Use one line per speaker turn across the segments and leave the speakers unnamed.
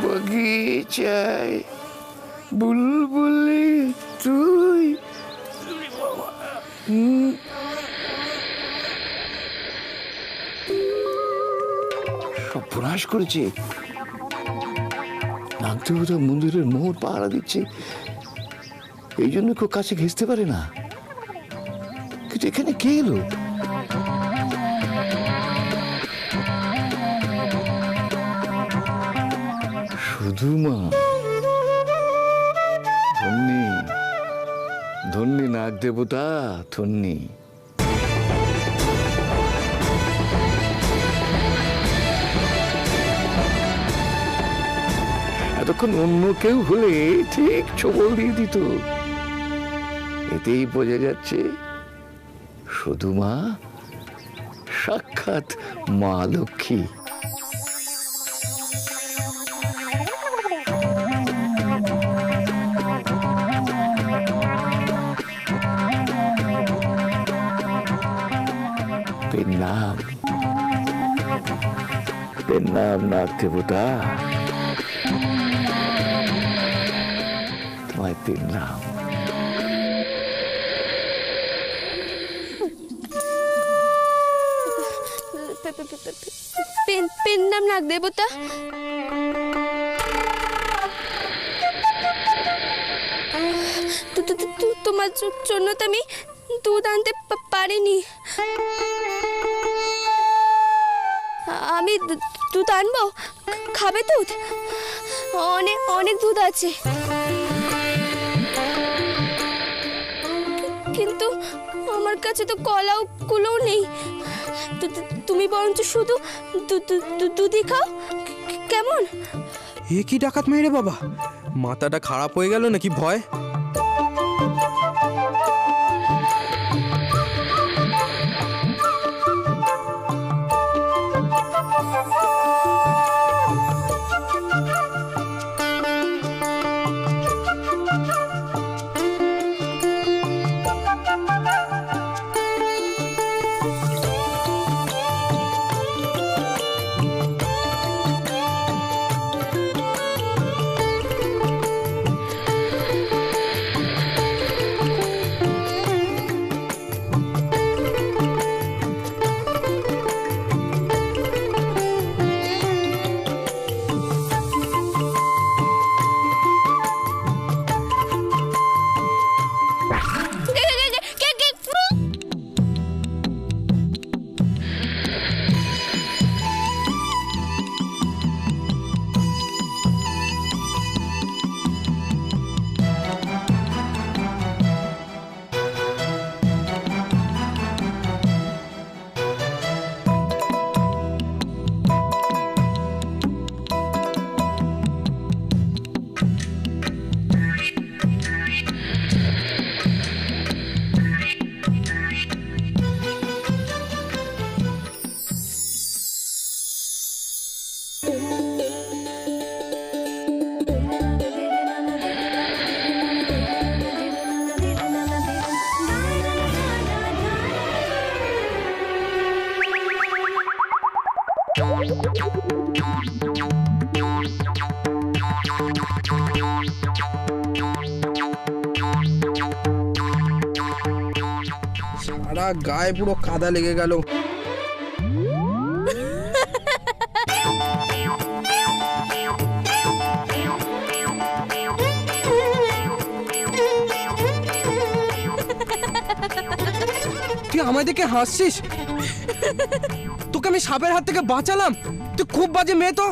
বগিচায় বুলবুলি তুই। সর্বনাশ করেছে, নাগদেবতা মন্দিরের মোহর পাহারা দিচ্ছে, এই জন্য কেউ কাছে ঘেঁচতে পারে না। কিন্তু এখানে কে এলো? শুধু মা। ধন্যী ধন্যী নাগদেবতা, ধন্যী। এতক্ষণ অন্য কেউ হলে ঠিক ছবল দিয়ে দিত। এতেই বোঝা যাচ্ছে শুধু মা সাক্ষাৎ মা লক্ষ্মী। প্রণাম প্রণাম নাগদেবতা, তোমায় প্রণাম।
প্রণাম নাগদেবতা। তোমার জন্য তো আমি দুধ আনতে পারিনি। আমি দুধ আনবো, খাবে দুধ? অনেক অনেক দুধ আছে, কিন্তু আমার কাছে তো কলাও কুলোও নেই। তুমি বরঞ্চ শুধু দুধই খাও, কেমন?
এ কি ডাকাত মেয়ে রে বাবা, মাথাটা খারাপ হয়ে গেল নাকি ভয়? সারা গায়ে পুরো কাদা লেগে গেল। তুই আমায় দেখে হাসছিস? তোকে আমি সাপের হাত থেকে বাঁচালাম, তুই খুব বাজে মেয়ে তো।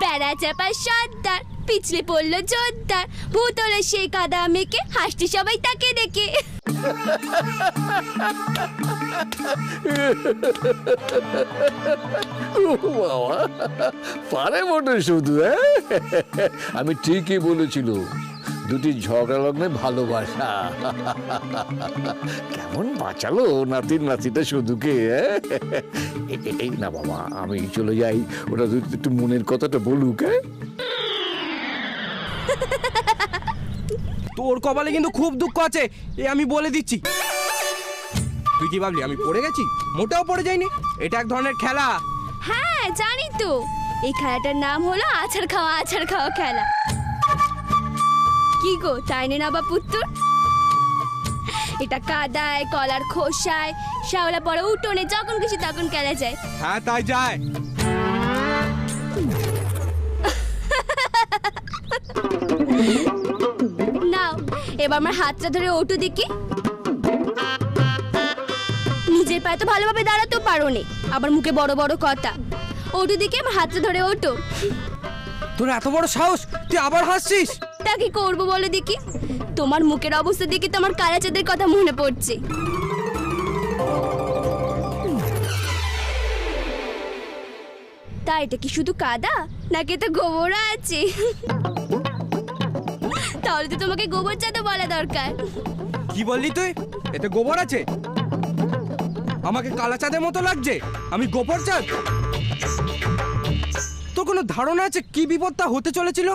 বেড়া চাপা সর্দার, পিছলে পড়লো জোরদার, ভূত হলো সেই কাদা মেয়েকে, হাসছে সবাই তাকে দেখে।
বাবা পারে বটে শুধু। আমি ঠিকই বলেছিল, দুটি ঝগড়া লগ্নে ভালোবাসা। কেমন বাঁচালো নাতির নাতিটা শুধুকে। এই না বাবা, আমি চলে যাই, ওটা একটু মনের কথাটা বলুক।
তোর কপালে কিন্তু খুব দুঃখ আছে, এ আমি বলে দিচ্ছি। তুই কি ভাবলি আমি পড়ে গেছি? মোটেও পড়ে যাইনি, এটা এক ধরনের খেলা।
হ্যাঁ জানি তো, এই খেলাটার নাম হলো আছাড় খাওয়া খেলা। কি গো, তাই না বা পুত্তর? এটা কাদায়, কলার খোসায়, শ্যাওলা পড়ে উঠোনে, যখন খুশি তখন খেলা যায়।
হ্যাঁ তাই যায়।
নাও এবার আমার হাতটা ধরে ওঠো দেখি। নিজের পায়ে তো ভালোভাবে দাঁড়াতেও পারো নি, আবার মুখে বড় বড় কথা। ওঠো দেখি, আমার হাতটা ধরে ওঠো।
তোর এত বড় সাহস, তুই আবার হাসছিস?
তা কি করবো বলো দেখি? তোমার মুখের অবস্থা দেখে তোমার কালাচাঁদের কথা মনে পড়ছে। তা এটা কি শুধু কাদা, নাকি এটা গোবর আছে? তাহলে তো তোমাকে গোবর চাঁদা বলা দরকার।
কি বললি তুই? এতে গোবর আছে? আমাকে কালা চাঁদের মতো লাগছে, আমি গোবর চাঁদ? তোর কোনো ধারণা আছে কি বিপদটা হতে চলেছিল?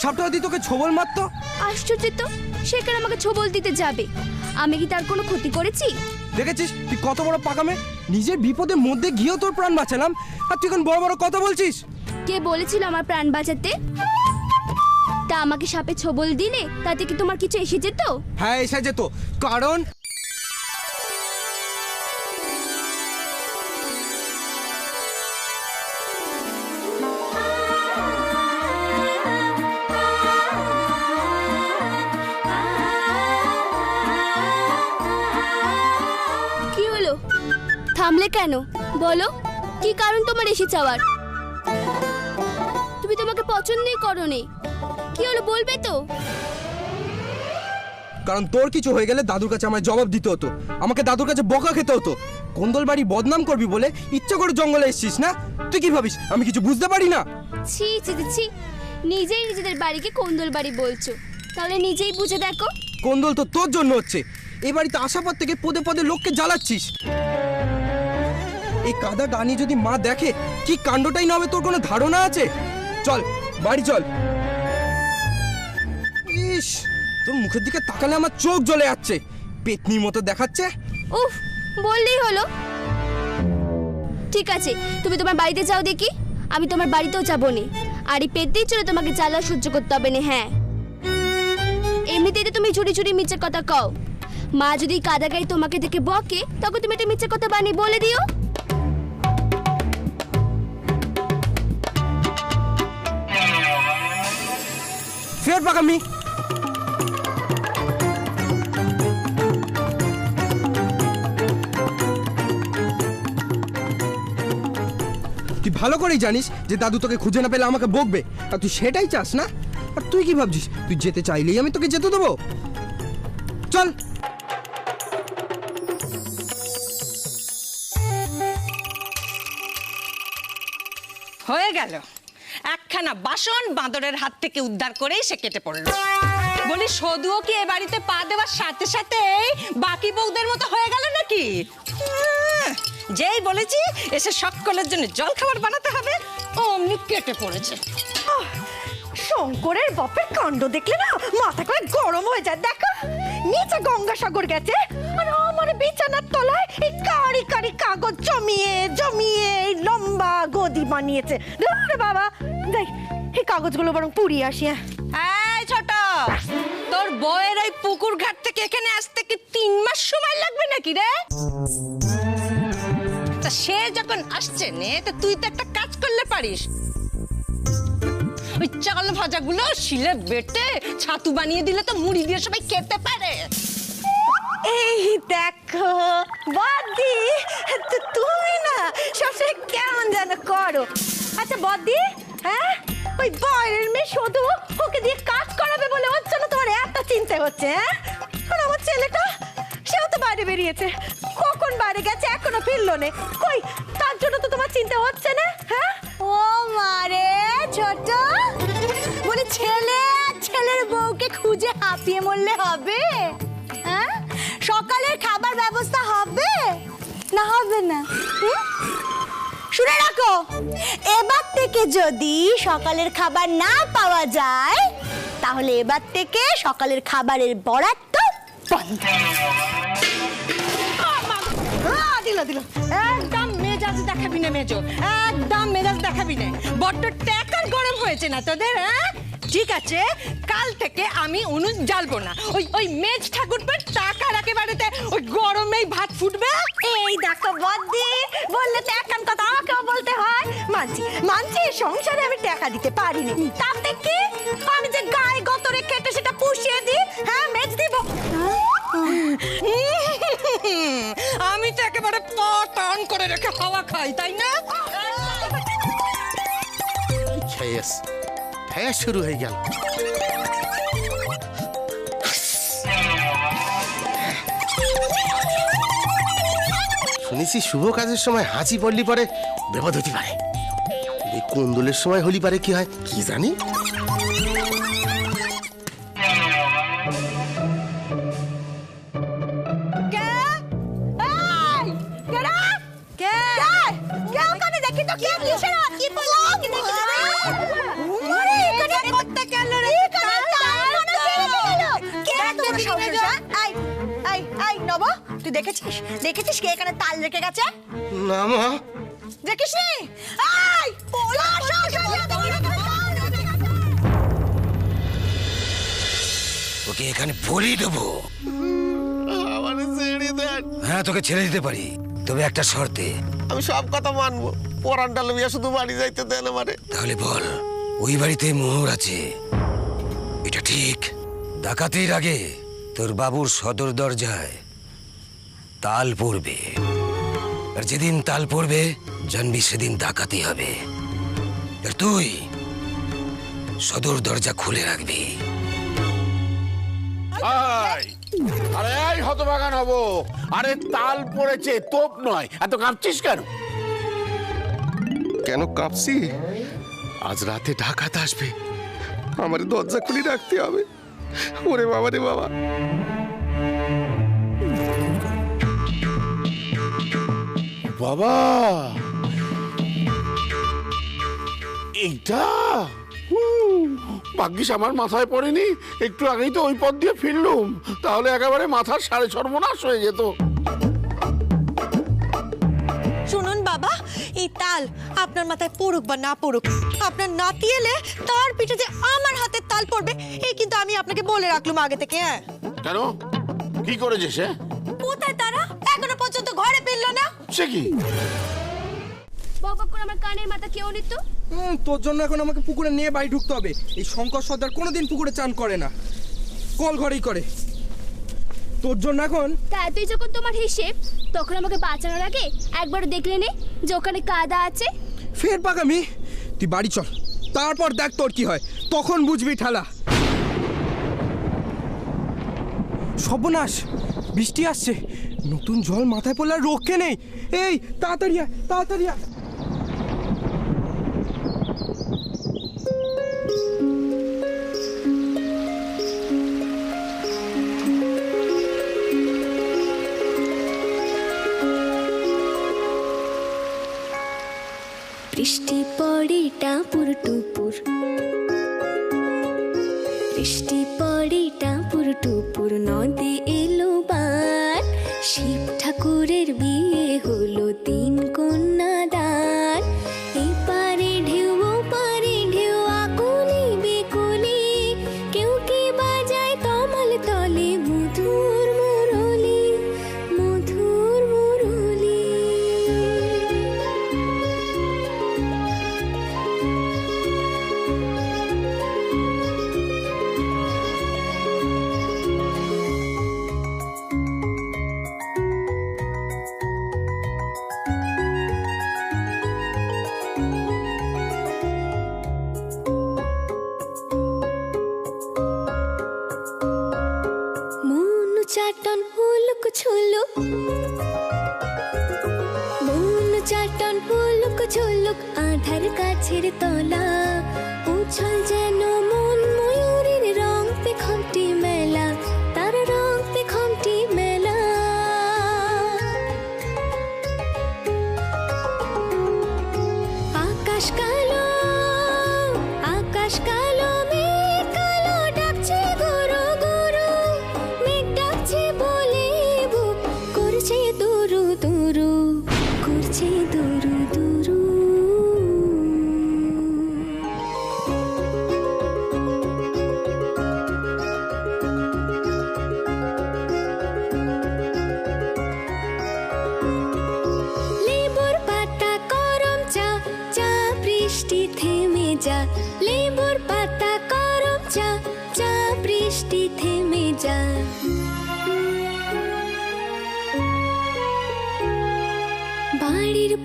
সাপটা যদি তোকে ছোবল মারতো?
আশ্চর্য তো, সেখানে আমাকে ছোবল দিতে যাবে? আমি কি তার কোনো ক্ষতি করেছি?
দেখেছিস তুই কত বড় পাকামে? নিজের বিপদের মধ্যে গিয়েও তোর প্রাণ বাঁচালাম, আর তুই এখন বড় বড় কথা বলছিস।
কে বলেছিল আমার প্রাণ বাঁচাতে? তা আমাকে সাপে ছোবল দিলে তাতে কি তোমার কিছু এসে যেত?
হ্যাঁ এসে যেত, কারণ
কি হলো, থামলে কেন? বলো, কি কারণ তোমার এসে যাওয়ার? তুমি তোমাকে পছন্দই করোনি, কি হলো বলবে তো?
কারণ তোর কিছু হয়ে গেলে দাদুর কাছে আমায় জবাব দিতে হতো, আমাকে দাদুর কাছে বকা খেতে হতো। কোন্দল বাড়ি বদনাম করবি বলে ইচ্ছা করে জঙ্গলে এসেছিস না? তুই কি ভাবিস আমি কিছু বুঝতে পারি না?
ছি ছি ছি, নিজেই নিজেদের বাড়িকে কোন্দল বাড়ি বলছো, তাহলে নিজেই বুঝে দেখো।
কোন্দল তো তোর জন্য হচ্ছে, এই বাড়িতে আসার পর থেকে পদে পদে লোককে জ্বালাচ্ছিস। এই কাদা ডানি যদি মা দেখে কি কাণ্ডটাই না হবে তোর কোনো ধারণা আছে? চল বাড়ি চল। ইস, তোর মুখের দিকে তাকালে আমার চোখ জ্বলে যাচ্ছে, পেতনির মতো দেখাচ্ছে।
উফ, বললেই হলো। ঠিক আছে, তুমি তোমার বাড়িতে যাও দেখি, আমি তোমার বাড়িতেও যাবো নি। আর এই পেতেই চলে তোমাকে জ্বালা সহ্য করতে হবে না। হ্যাঁ, এমনিতেই তো তুমি চুরি চুরি মিথ্যে কথা কও। মা যদি কাদা গায়ে তোমাকে দেখে বকে, তখন তুমি একটা মিথ্যে কথা বানিয়ে বলে দিও।
ফের পাকামি। তুই ভালো করেই জানিস যে দাদু তোকে খুঁজে না পেলে আমাকে বকবে, আর তুই সেটাই চাস না। আর তুই কি ভাবছিস তুই যেতে চাইলেই আমি তোকে যেতে দেবো? চল।
হয়ে গেল, একখানা বাসন বাঁদরের হাত থেকে উদ্ধার করেই সে কেটে পড়লো। বলি সদুও কি এ বাড়িতে পা দেওয়ার সাথে সাথে বাকি বউদের মতো হয়ে গেল নাকি? যেই বলেছি এসে সকলের জন্য জল খাবার বানাতে হবে, অমনি কেটে পড়েছে।
শঙ্করের বাপের কাণ্ড দেখলে না মাথা করে গরম হয়ে যায়। দেখো নিচে গঙ্গাসাগর গেছে, আর আমার বিছানার তলায় এই কারি কারি কাগজ জমিয়ে জমিয়ে এই লম্বা গদি বানিয়েছে। ধুর বাবা, যাই এই কাগজগুলো বরং পুড়িয়ে আসি।
এই ছোট, তোর বউয়ের ওই পুকুর ঘাট থেকে এখানে আসতে কি 3 মাস সময় লাগবে নাকি রে? তা সে যখন আসছে নে, তা তুই তো একটা কাজ করলে পারিস। ওই চাল ভাজাগুলো শিলে বেটে ছাতু বানিয়ে দিলে তো মুড়ি দিয়ে সবাই খেতে পারে।
এই দেখো বদ্দি, তুমি না সবসময় কেমন যেন করো। আচ্ছা বদ্দি, হ্যাঁ ওই বাইরের মেয়ে শুধু ওকে দিয়ে কাজ করাবে বলে ওর জন্য তোমার এত চিন্তা হচ্ছে? হ্যাঁ, আর আমার ছেলেটা সেও তো বাইরে বেরিয়েছে, কখন বাইরে গেছে এখনো ফিরলো না। কই তার জন্য তো তোমার চিন্তা হচ্ছে না? হ্যাঁ ও মারে ছোট, বলে ছেলে ছেলের বউকে খুঁজে হাঁপিয়ে মরলে হবে? হ্যাঁ, সকালের খাবার ব্যবস্থা হবে না হবে না? শুনে রাখো, এবার থেকে যদি সকালের খাবার না পাওয়া যায় তাহলে এবার থেকে সকালের খাবারের বরাদ্দ বন্ধ।
দিল দিল একদম মেজাজ দেখাবি না মেজো, একদম মেজাজ দেখাবি না। বড্ড টাকার গরম হয়েছে না তোদের? হ্যাঁ ঠিক আছে, কাল থেকে আমি উনুন জ্বালবো না। ওই মেজ ঠাকুরপোর টাকার একেবারেতে ওই গরমেই ভাত ফুটবে।
এই দেখো বদ্দি, বললে তো একখান কথা আমাকেও বলতে হয়। মানছি মানছি, সংসারে আমি টাকা দিতে পারিনি, তাতে কি আমি যে গায়ে গতরে কেটে সেটা পুষিয়ে দিই, হ্যাঁ মেজ দিব।
আমি তো একেবারে পা টান করে রেখে হাওয়া খাই, তাই না?
হ্যাঁ শুরু হয়ে গেল। শুনেছি শুভ কাজের সময় হাঁচি পড়লি পরে বিপদ হতে পারে। এই কুন্দলের সময় হলি পারে কি হয় কি জানি।
তুই দেখেছিস দেখেছিস কে এখানে তাল রেখে গেছে?
না মা,
দেখিস নি?
ওকে এখানে বলি দেবো।
আমারে ছেড়ে দেন।
হ্যাঁ তোকে ছেড়ে দিতে পারি, তবে একটা শর্তে।
আমি সব কথা মানবো, পরানটা লইয়া শুধু বাড়ি যাইতে দেন আমারে।
তাহলে বল, ওই বাড়িতে মোহর আছে, এটা ঠিক? ডাকাতির আগে তোর বাবুর সদর দরজায় তাল পড়বে, আর যেদিন তাল পড়বে জানবি সেদিন ডাকাতি হবে। আর তুই সদর দরজা খুলে রাখবি।
আরে এই হতভাগান হব, আরে তাল পড়েছে, তোপ নয়, এত কাঁপছিস কেন?
কেন কাঁপছি? আজ রাতে ডাকাত আসবে, আমার দরজা খুলে রাখতে হবে। ওরে বাবা রে বাবা।
বাবা এইটা ভাগ্যিস আমার মাথায় পড়েনি, একটু আগেই তো ওই পথ দিয়ে ফিরলুম, তাহলে একেবারে মাথার সাড়ে সর্বনাশ হয়ে যেত।
শুনুন বাবা, এই তাল আপনার মাথায় পড়ুক বা না পড়ুক, আপনার নাতি এলে তার পিঠে যে আমার হাতে তাল পড়বে, এই কিন্তু আমি আপনাকে বলে রাখলাম আগে থেকে। হ্যাঁ
কেন, কি করেছে সে?
কোথায় তারা? এখনো পর্যন্ত ঘরে ফিরলো না।
সে কি?
বকবক করে আমার কানের মাথা কেউ নিত।
তোর জন্য এখন আমাকে পুকুরে নিয়ে বাড়ি ঢুকতে হবে। এই শঙ্কর সর্দার কোনোদিন পুকুরে চান করে না, কল ঘরেই করে। তোর জন্য এখন
তা তুই যখন তোমার হিসেব, তখন আমাকে বাঁচানোর আগে একবারও দেখলে নে যে ওখানে কাদা আছে?
ফের পাকামি। তুই বাড়ি চল, তারপর দেখ তোর কি হয়, তখন বুঝবি ঠালা। সর্বনাশ, বৃষ্টি আসছে, নতুন জল মাথায় পড়লে আর রক্ষে নেই। এই তাড়াতাড়ি আয়, তাড়াতাড়ি আয়।
বৃষ্টি পড়ে টাপুর টুপুর, বৃষ্টি পড়ে টাপুর টুপুর, নদী এলো বার, শিব ঠাকুরের বিয়ে হলো 3 কন্যাদান। এই পারে ঢেউ ও পারে ঢেউ, আকুলি বেকুলি, কেউ কি বাজায় তমাল তলে মধুর মুরলি, মধুর মুরলি। মন চাটন হুলুক ছুলুক, মন চাটন হুলুক ছুলুক, আধার গাছের তলা, উছল যেন মন ময়ূরের রং পেখমটি মেলা, তার রং পেখমটি মেলা। আকাশ কালো, আকাশ কালো, মেঘ কালো।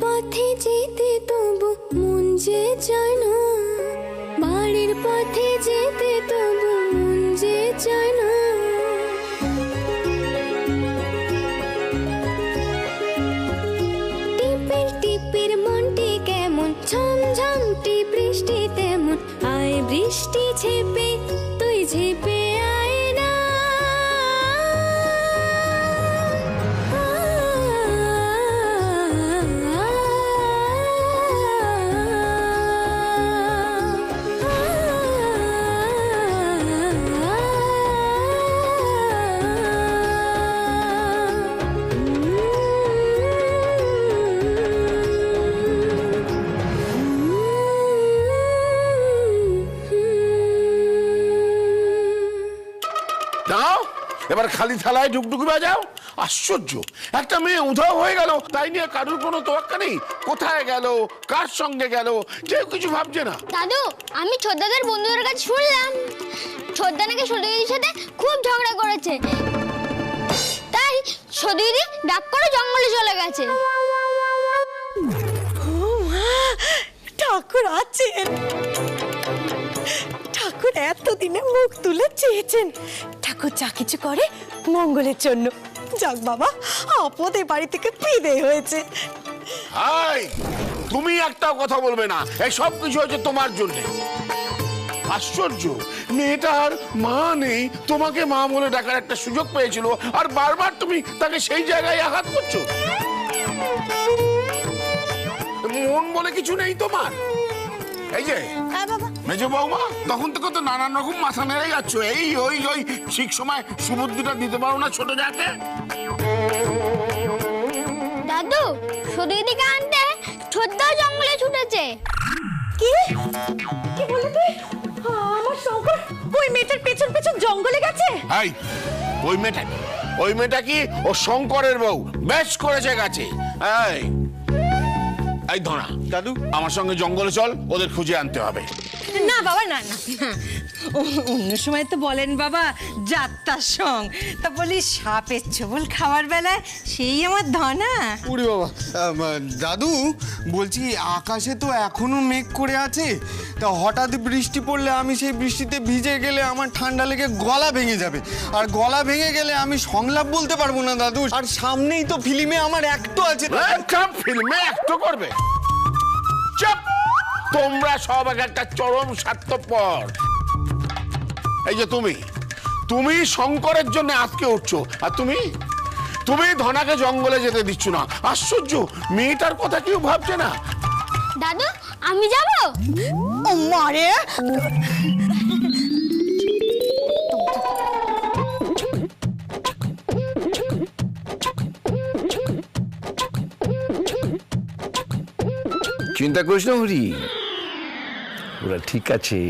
পথে যেতে তবু মন যে চায় না, বাড়ির পথে যেতে তবু মন যে চায় না। টিপের টিপের মনটি কেমন ঝমঝমটি বৃষ্টি তেমন, আয় বৃষ্টি ঝেপে তুই ঝেপে আয় না।
দাও এবার খালি থালায় ডুকডুকি বাজাও। আশ্চর্য, একটা মেয়ে উধাও হয়ে গেল, তাই নিয়ে কারুর কোনো তোয়াক্কা নেই। কোথায় গেল, কার সঙ্গে গেল, কেউ কিছু ভাবছে না।
দাদু, আমি ছোটদাদের বন্ধুদের কাছে শুনলাম ছোটদা নাকি সদুদিদির সাথে খুব ঝগড়া করেছে, তাই সদুদিদি ডাক করে জঙ্গলে চলে গেছে।
ঠাকুর আছেন, ঠাকুর এতদিনে মুখ তুলে চেয়েছেন, ঠাকুর যা কিছু করে মঙ্গলের জন্য। যাক বাবা, আপদ এ বাড়ি থেকে বিদায় হয়েছে।
হাই, তুমি একটাও কথা বলবে না, এই সব কিছু হয়েছে তোমার জন্য। আশ্চর্য, মেয়েটার মা নেই, তোমাকে মা বলে ডাকার একটা সুযোগ পেয়েছিল, আর বারবার তুমি তাকে সেই জায়গায় আঘাত করছো। মন বলে কিছু নেই তোমার। এই যে মেজো বৌমা, তখন থেকে তো নানান রকম মাথা মেরে যাচ্ছ, এই ওই ওই ঠিক সময় সুবুদ্ধিটা দিতে পারো না ছোট যাকে।
দাদু, সদুদিদিকে আনতে ছোটদাও জঙ্গলে ছুটেছে।
কি কি বলে তুই? আমার শঙ্কর ওই মেয়েটার পেছন পেছন জঙ্গলে গেছে?
হাই, ওই মেয়েটা কি ও শঙ্করের বউ? বেশ করেছে গেছে। এই ধরা দাদু, আমার সঙ্গে জঙ্গলে চল, ওদের খুঁজে আনতে হবে।
না বাবা, না না, অন্য সময় তো বলেন বাবা যাত্রার সং, তা বলি সাপের ছোবল খাওয়ার বেলায় সেই আমার ধনা।
ওরে বাবা, দাদু বলছি আকাশে তো এখনো মেঘ করে আছে, তা হঠাৎ বৃষ্টি পড়লে আমি সেই বৃষ্টিতে ভিজে গেলে আমার ঠান্ডা লেগে গলা ভেঙে যাবে, আর গলা ভেঙে গেলে আমি সংলাপ বলতে পারবো না দাদু। আর সামনেই তো ফিল্মে আমার অ্যাক্টও আছে।
ফিল্মে অ্যাক্ট করবে? চুপ! তোমরা সব একটা চরম স্বার্থপর। এই যে তুমি শঙ্করের জন্য আজকে উঠছো, আর তুমি ধনাকে জঙ্গলে যেতে দিচ্ছ না। আশ্চর্য, মেয়েটার কথা কেউ ভাবছে না।
দাদু, আমি যাব?
ও মারে,
চিন্তা করিস না হরি, ওরা ঠিক আছে।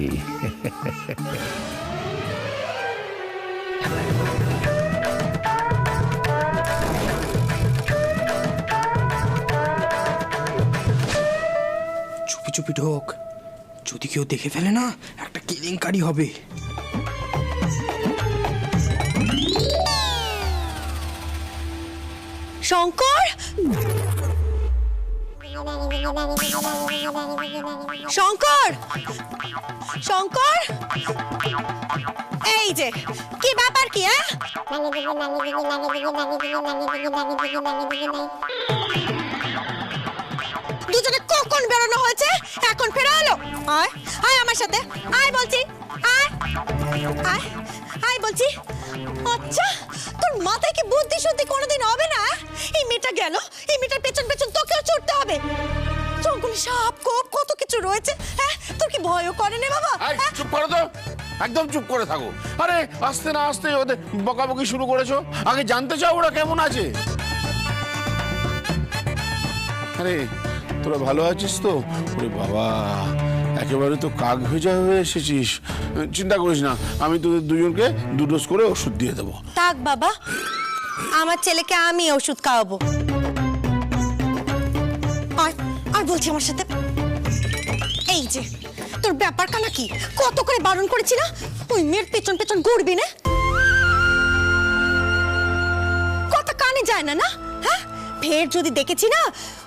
চুপি চুপি ঢোক, যদি কেউ দেখে ফেলে না একটা কেলেঙ্কারি হবে।
শঙ্কর, শঙ্কর, শঙ্কর, এই যে কি ব্যাপার কি? দুজনে কখন বেরোনো হয়েছে, এখন ফেরা হলো? আয় আয় আমার সাথে, আয় বলছি, আয় আয় আয় বলছি। আচ্ছা, তোর মাথায় কি বুদ্ধি শুদ্ধি কোনোদিন হবে না? এই মেয়েটা গেল, এই মেয়েটার পেছন পেছন তোকেও ছুটতে হবে। জঙ্গলে সাপ কোপ কত কিছু রয়েছে, হ্যাঁ? তোর কি ভয়ও করে না বাবা?
চুপ করো তো, একদম চুপ করে থাকো। আরে আস্তে না আস্তে ওদের বকাবকি শুরু করেছো, আগে জানতে চাও ওরা কেমন আছে। আরে তোরা ভালো আছিস তো? ওরে বাবা, একেবারে তো কাক ভেজা হয়ে এসেছিস। চিন্তা করিস না, আমি তোদের দুজনকে 2 ডোজ করে ওষুধ দিয়ে দেবো।
থাক বাবা, আমার ছেলেকে আমি ওষুধ খাওয়াবো। আর বলছি আমার সাথে, এই যে তোর ব্যাপারটা নাকি, কত করে বারণ করেছি না ওই মেয়ের পেছন পেছন ঘুরবি না? কথা কানে যায় না, না? হ্যাঁ, ফের যদি দেখেছি না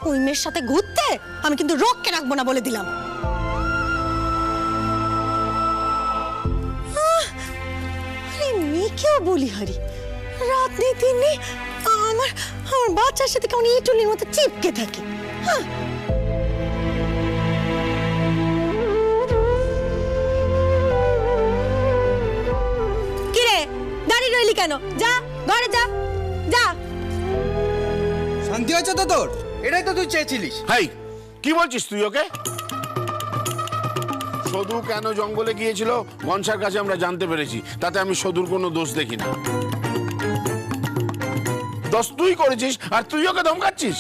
ওই মেয়ের সাথে ঘুরতে, আমি কিন্তু রোগকে রাখবো না বলে দিলাম। আরে মেয়েকেও বলি হারি, রাত নেই দিন নেই আমার আমার বাচ্চার সাথে কেমন ইটুলির মতো চিপকে থাকে। হ্যাঁ, কিরে দাঁড়িয়ে রইলি কেন? যা ঘরে যা, যা।
শান্তি হয়েছে তো তোর? এটাই তো তুই চেয়েছিলিস।
হাই, কি বলছিস তুই ওকে? সদু কেন জঙ্গলে গিয়েছিল মনসার কাছে আমরা জানতে পেরেছি, তাতে আমি সদুর কোনো দোষ দেখি না। দোষ তুই করেছিস আর তুই ওকে ধমকাচ্ছিস।